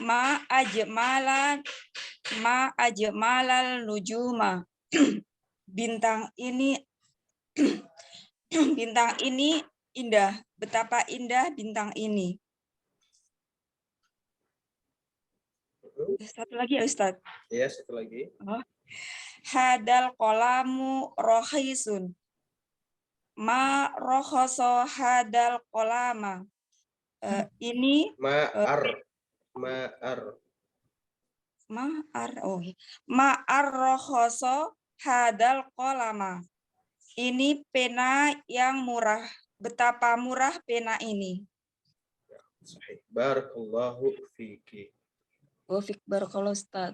Ma ajmalal nujuma. Bintang ini bintang ini indah. Betapa indah bintang ini. Satu lagi ya Ustaz. Ya, satu lagi. Hadal qalamu rohisun. Ma rohoso hadal kolama. Ini ma'ar rohoso hadal kolama. Ini pena yang murah. Betapa murah pena ini. Sahih. Barakallahu fiki. Wafik barakallahu Ustaz.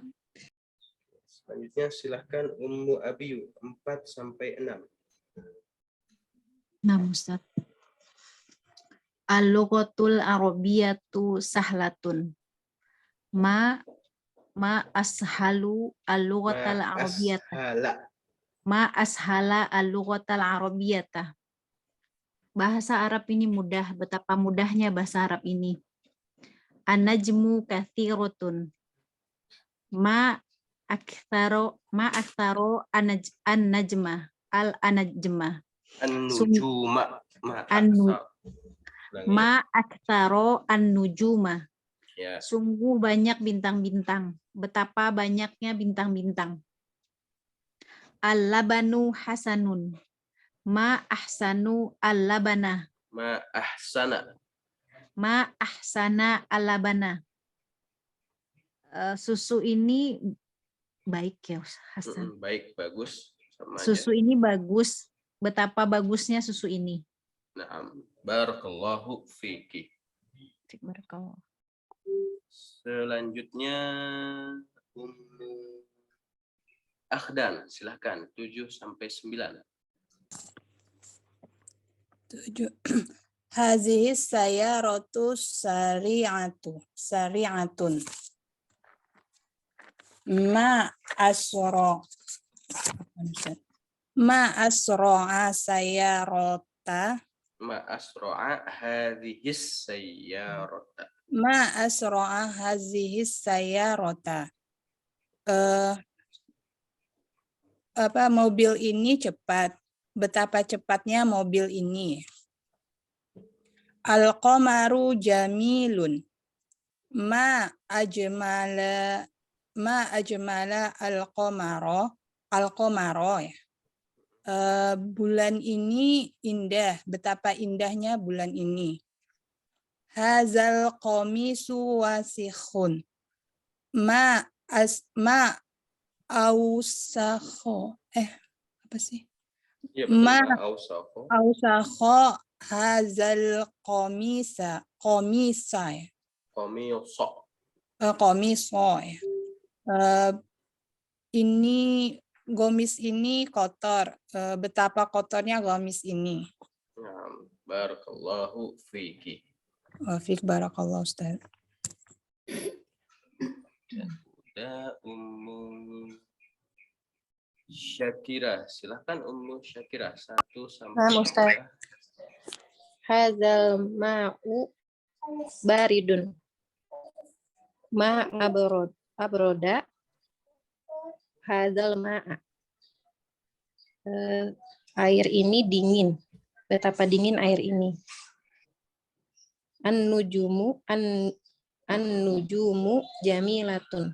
Selanjutnya silahkan Ummu Abiyu 4 sampai 6. Nah, Ustaz. Al-lughatul arabiyyatu sahlatun. Ma ashalu al-lughatal arabiyyata. Ma ashala al-lughatal arabiyyata. Bahasa Arab ini mudah, betapa mudahnya bahasa Arab ini. An-najmu katsiratun. Ma aktsaro an-najma al-anajma. An-nujuma. Ma aktsaro an-nujuma. Ya. Sungguh banyak bintang-bintang. Betapa banyaknya bintang-bintang. Al-labanu hasanun. Ma ahsanu al-labana. Ma ahsana. Ma ahsana al-labana. Susu ini baik ya, Hasan. Baik, bagus. Sama Susu aja. ini bagus. Betapa bagusnya susu ini. Naam. Barakallahu fiki. Barakallah. Selanjutnya Ummu Akhdan, silahkan 7 sampai 9. 7. Hazihi sayyaratu sari'atun. Ma asro'a sayyarata. Ma asro'a hadhis sayyarata. Ma asro'a hazihi sayyarata. Mobil ini cepat. Betapa cepatnya mobil ini. Al-qamaru jamilun. Ma ajmala al-qamaro ya. Bulan ini indah. Betapa indahnya bulan ini. Hazal qamisu wasikhun. Ma ausakho. Apa sih? Ya, Ma ausakho. ausakho hazal qamisa ya. Qamiso ya. Ini gomis ini kotor. Betapa kotornya gomis ini. Barakallahu fiki. Wafik barakallahu Ustaz. Udah Ummu Syakira, silahkan Ummu Syakira 1 sampai 3. Hadzal ma'u baridun. Ma abroda. Hadzal ma'a. Air ini dingin. Betapa dingin air ini. An-nujumu jamilatun.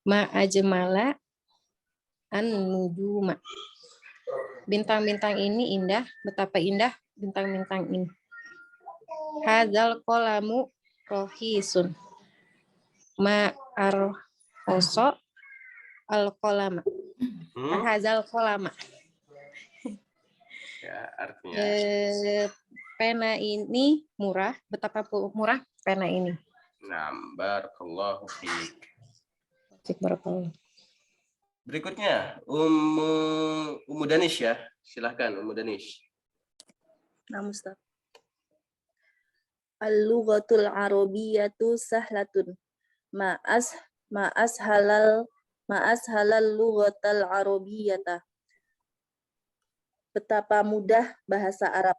Ma ajmala an-nujuma. Bintang-bintang ini indah, betapa indah bintang-bintang ini. Hadzal qalamu rohisun. Ma arhoso al-qalama. Hadzal qalama. Ya, artinya pena ini murah, betapa murah pena ini. Barakallahu fiik. Barakallah. Berikutnya Ummu Danish ya. Silahkan Ummu Danish. Nah, Ustaz. Al-lughatul arabiyyatu sahlatun. Ma ashalal Ma'ashalal lughatal arabiyyata. Betapa mudah bahasa Arab.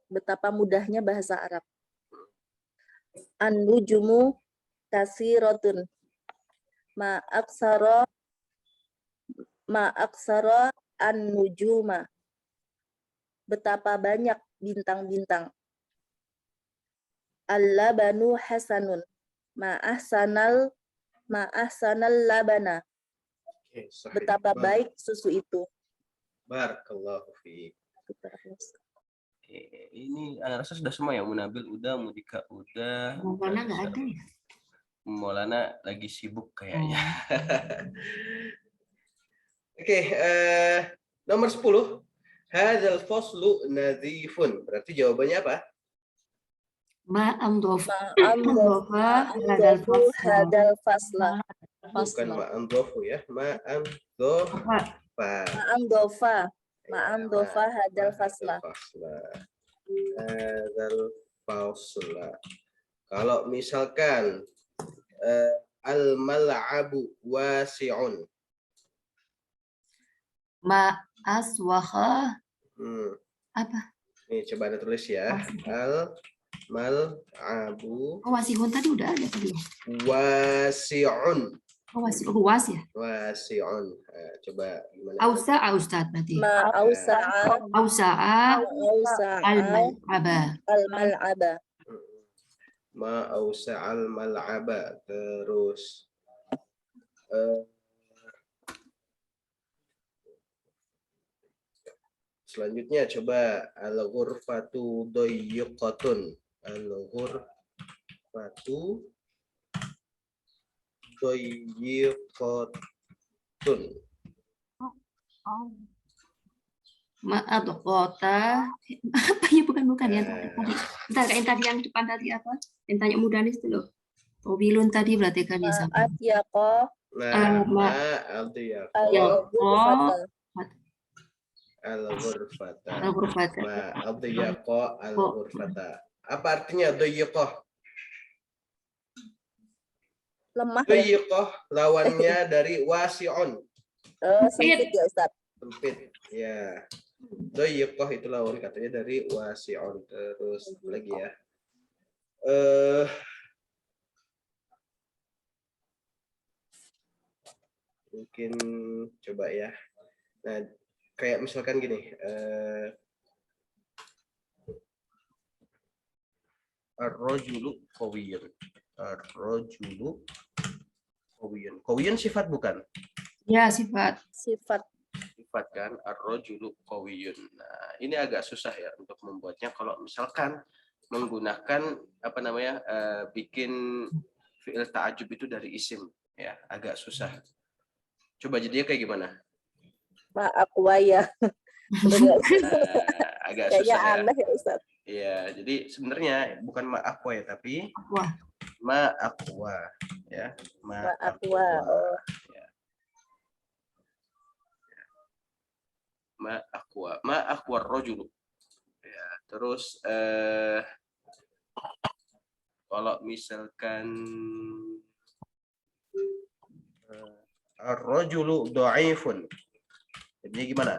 Betapa mudahnya bahasa Arab. An-nujumu kasiratun. Ma'aksara an-nujuma. Betapa banyak bintang-bintang. Al-labanu hasanun. Ma'ahsanal labana. Oke, sahih. Betapa baik susu itu. Barakallahu fiik. Oke, ini anak rasa sudah semua ya, Munabil udah, Mudika udah. Maulana nggak ada ya? Maulana lagi sibuk kayaknya. Oh. Oke, nomor 10. Hadzal faslu nadhifun. Berarti jawabannya apa? Ma'amdofa Hadal fasla. Bukan ma'amdofu ya, ma'amdofa. Ma'amdofa hadal fasla. Hadzal fasla. Kalau misalkan al-mal'abu wasi'un. Ma'aswaha apa? Nih coba Anda tulis ya. Al-mal'abu Oh, wasihun tadi udah ada tadi. wasi'un. Oh, luas ya? Wasi'un. Coba gimana? Ausa'a Ustaz berarti. Ausa'a Al-mal'aba. al-mal'aba. Ma ausa'al mal'aba. Terus selanjutnya coba al-ghurfatu dayyqatun. Al-ghurfatu dayyqatun. Ma'adqata. Apa ya, bukan ya tadi. Bentar, yang tadi yang depan tadi apa? Yang tanya Mudanis itu loh. Mobilun tadi berarti kan ya sama. Atyaqo Nah, al-ghurfata. Al-ghurfata. Al-dhiyaqa al-ghurfata. Apa artinya dhiyaqa? lemah ya. Dhiyaqa lawannya dari wasi'un. Sempit ya Ustaz. Sempit. Ya. Dhiyaqa itu lawan katanya dari wasi'un. Terus apa lagi ya? Mungkin coba ya. Nah, kayak misalkan gini, ar-rajulu qawiyyun. Ar-rajulu qawiyyun. Qawiyyun sifat bukan? Ya, sifat. Sifat. Sifat kan, ar-rajulu qawiyyun. Nah, ini agak susah ya untuk membuatnya kalau misalkan menggunakan apa namanya? Bikin fi'il ta'ajub itu dari isim ya, agak susah. Coba jadinya kayak gimana? Ma'aqwaya. Agak Kayaknya susah ya. aneh ya Ustaz. Iya, jadi sebenarnya bukan ma'aqwa ya, tapi Wah. ma'aqwa ya. Ma'aqwa. Oh. Ya. Ma'aqwa, ma'aqwa ar-rajulu. Ya, terus kalau misalkan ar-rajulu dha'ifun. Jadinya gimana?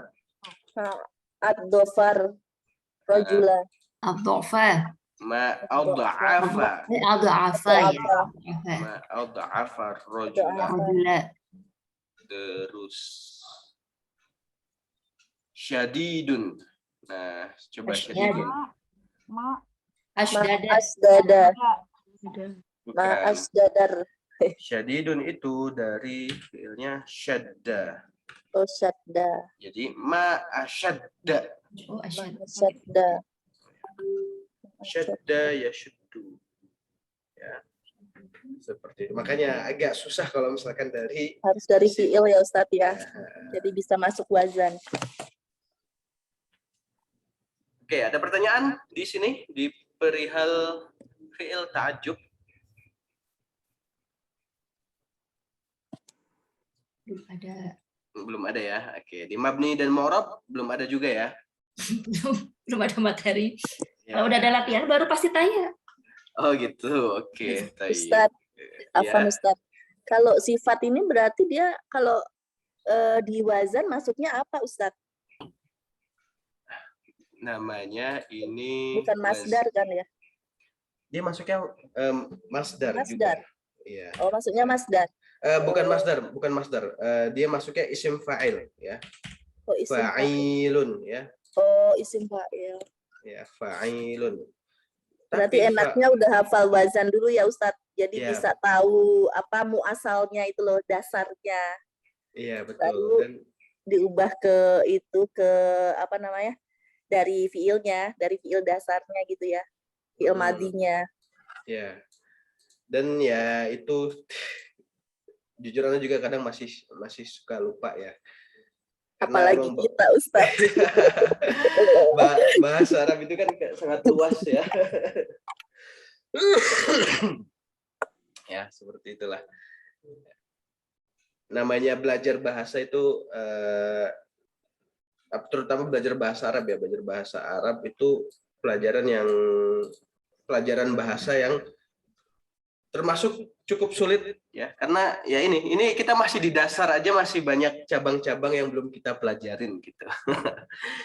Ad-dhafar rajula. Ad-dhafa. Ma'adha'afa. Ad-dhafa ya. Ma'adha'afa ar-rajula. Rajula. Terus syadidun. Nah, coba syadidun. Ashdada. Asdada. Bukan. Ma'asdadar. Syadidun itu dari fiilnya syadda. Oh, syadda. Jadi ma'asyadda. Oh, asyad. Syadda. Syadda yashuddu. Ya. Seperti itu. Makanya agak susah kalau misalkan dari Harus dari fiil ya Ustaz ya. Jadi bisa masuk wazan. Oke, ada pertanyaan di sini di perihal fiil ta'ajub? Belum ada ya. Oke, di mabni dan mu'rab belum ada juga ya. Belum ada materi. Ya. Kalau udah ada latihan baru pasti tanya. Oh gitu. Oke, Ustaz, ya. Afwan Ustaz. Kalau sifat ini berarti dia kalau di wazan masuknya apa Ustadz? Namanya ini Bukan masdar kan ya? dia masuknya masdar juga. Masdar. Iya. Oh, maksudnya masdar. Bukan masdar. Dia masuknya isim fa'il ya. Oh, isim fa'il. Fa'ilun ya. Oh, isim fa'il. Ya, fa'ilun. Berarti Tapi enaknya udah hafal wazan dulu ya Ustadz. Jadi Ya. bisa tahu apa muasalnya itu loh, dasarnya. Iya, betul. Baru Dan diubah ke itu ke apa namanya? Dari fiilnya, dari fiil dasarnya gitu ya. Fiil madinya. ya. Dan ya itu jujur Anda juga kadang masih suka lupa ya. Karena Apalagi emang kita Ustadz. bahasa Arab itu kan sangat luas ya. Ya, seperti itulah. Namanya belajar bahasa itu terutama belajar bahasa Arab ya. Belajar bahasa Arab itu pelajaran bahasa yang termasuk cukup sulit ya, karena ya ini kita masih di dasar aja, masih banyak cabang-cabang yang belum kita pelajarin gitu.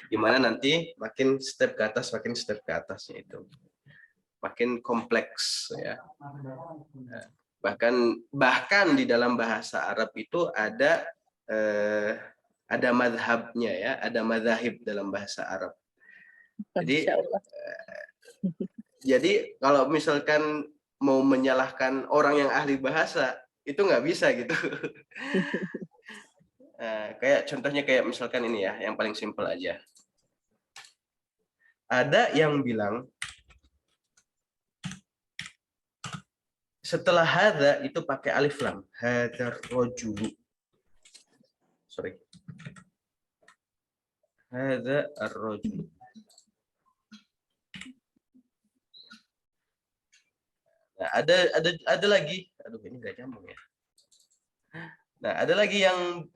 Gimana nanti makin step ke atasnya itu makin kompleks ya. Bahkan di dalam bahasa Arab itu ada madhabnya ya, ada madzahib dalam bahasa Arab. Jadi kalau misalkan mau menyalahkan orang yang ahli bahasa itu nggak bisa gitu. Kayak contohnya kayak misalkan ini ya, yang paling simpel aja. Ada yang bilang setelah hadza itu pakai alif lam, hadzar rajulu. Sorry. Hadza ar-rajul. Nah, ada lagi, aduh ini nggak nyambung ya. Nah, ada lagi yang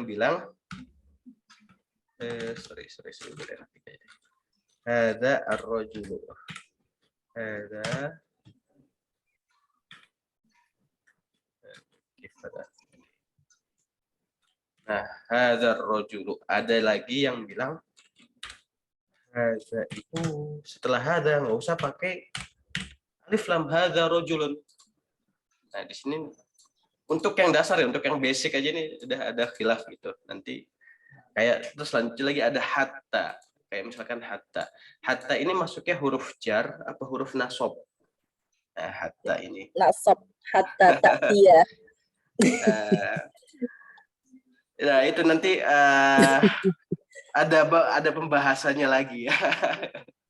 bilang, sorry, hadza ar-rajulu. Hadza Nah, hadza ar-rajulu. Ada lagi yang bilang hadza itu setelah hadza nggak usah pakai alif lam, hadza rajulun. Nah, di sini untuk yang dasar ya, untuk yang basic aja nih udah ada khilaf gitu. Nanti kayak terus lanjut lagi ada hatta. Kayak misalkan hatta. Hatta ini masuknya huruf jar apa huruf nasab? Nah, hatta ini. Nasab, hatta ta'tiyah. Nah, itu nanti ada pembahasannya lagi ya.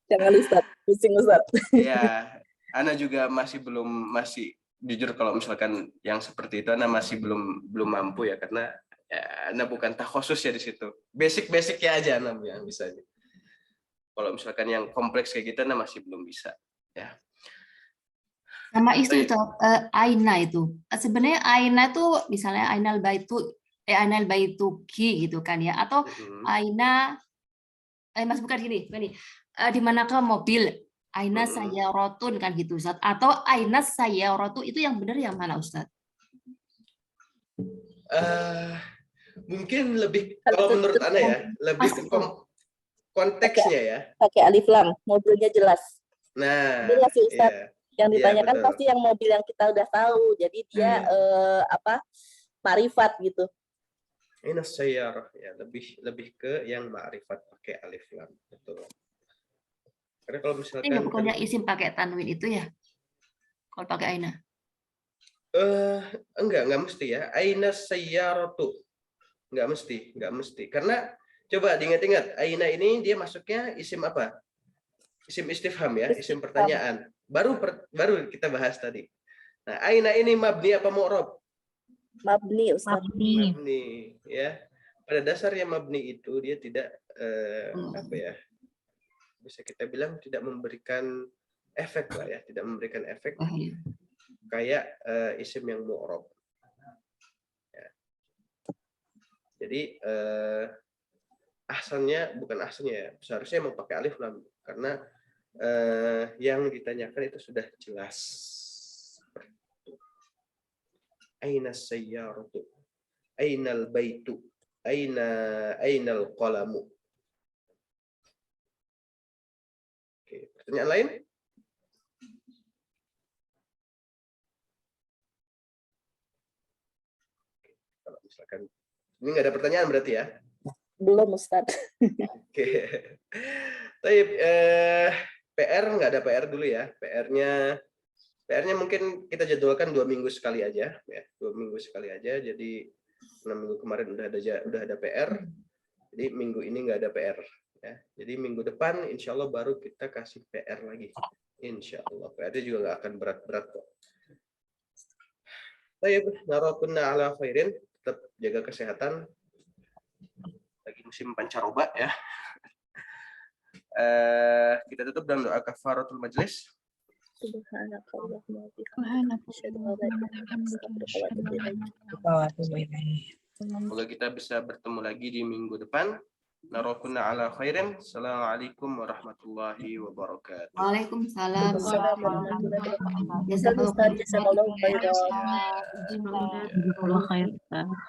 Jangan Ustadz, pusing Ustadz. Ya, Ana juga masih jujur kalau misalkan yang seperti itu Ana masih belum mampu ya, karena ya, Ana bukan takhusus ya di situ. Basic-basicnya aja Ana yang bisa. Kalau misalkan yang kompleks kayak gitu Ana masih belum bisa ya. Sama itu aina itu. Sebenarnya aina itu misalnya ainal baituki gitu kan ya, atau aina Mas bukan gini. Di manakah mobil? Aina sayyarotun kan gitu Ustaz. Atau aina sayyarotu itu yang benar yang mana Ustaz? Mungkin lebih kalau menurut Ana ya, lebih ke konteksnya ya. Pakai alif lam, mobilnya jelas. Nah, jelas sih Ustaz. Iya. Yang ditanyakan Iya, pasti yang mobil yang kita udah tahu. Jadi dia ma'rifat gitu. Ini sayyarah ya, lebih ke yang ma'rifat pakai alif lam, betul. Karena kalau misalkan Ini bukannya isim pakai tanwin itu ya? Kalau pakai aina? Enggak mesti ya. Aina sayyaratu. Enggak mesti. Karena coba diingat-ingat, aina ini dia masuknya isim apa? Isim istifham ya, isim pertanyaan. Baru kita bahas tadi. Nah, aina ini mabni apa mu'rab? Mabni Ustaz. Mabni ya. Pada dasarnya mabni itu dia tidak apa ya? Bisa kita bilang tidak memberikan efek lah ya, tidak memberikan efek kayak isim yang mu'rab. Ya. Jadi bukan ahsannya ya, seharusnya mau pakai alif lam karena yang ditanyakan itu sudah jelas. Aina sayyaratu? Ainal baitu? Ainal qalamu? Oke, pertanyaan lain? Kalau misalkan ini nggak ada pertanyaan berarti ya? Belum Ustaz. Oke. Baik, PR nggak ada PR dulu ya. PR-nya mungkin kita jadwalkan 2 minggu sekali aja, ya. 2 minggu sekali aja. Jadi 6 minggu kemarin udah ada PR. Jadi minggu ini nggak ada PR. Ya. Jadi minggu depan insya Allah baru kita kasih PR lagi. Insya Allah. PR-nya juga nggak akan berat-berat kok. Baik, narakunna ala khairin. Tetap jaga kesehatan. Lagi musim pancaroba ya. Kita tutup dalam doa kafaratul majlis. Subhanakallahumma wa bihamdika asyhadu an la ilaha illa anta astaghfiruka wa atubu ilaik. Semoga kita bisa bertemu lagi di minggu depan. Narakunna ala khairin. Assalamualaikum warahmatullahi wabarakatuh. Waalaikumsalam. Jazakallahu khairan. Jazakallahu khairan. Jazakallah khair.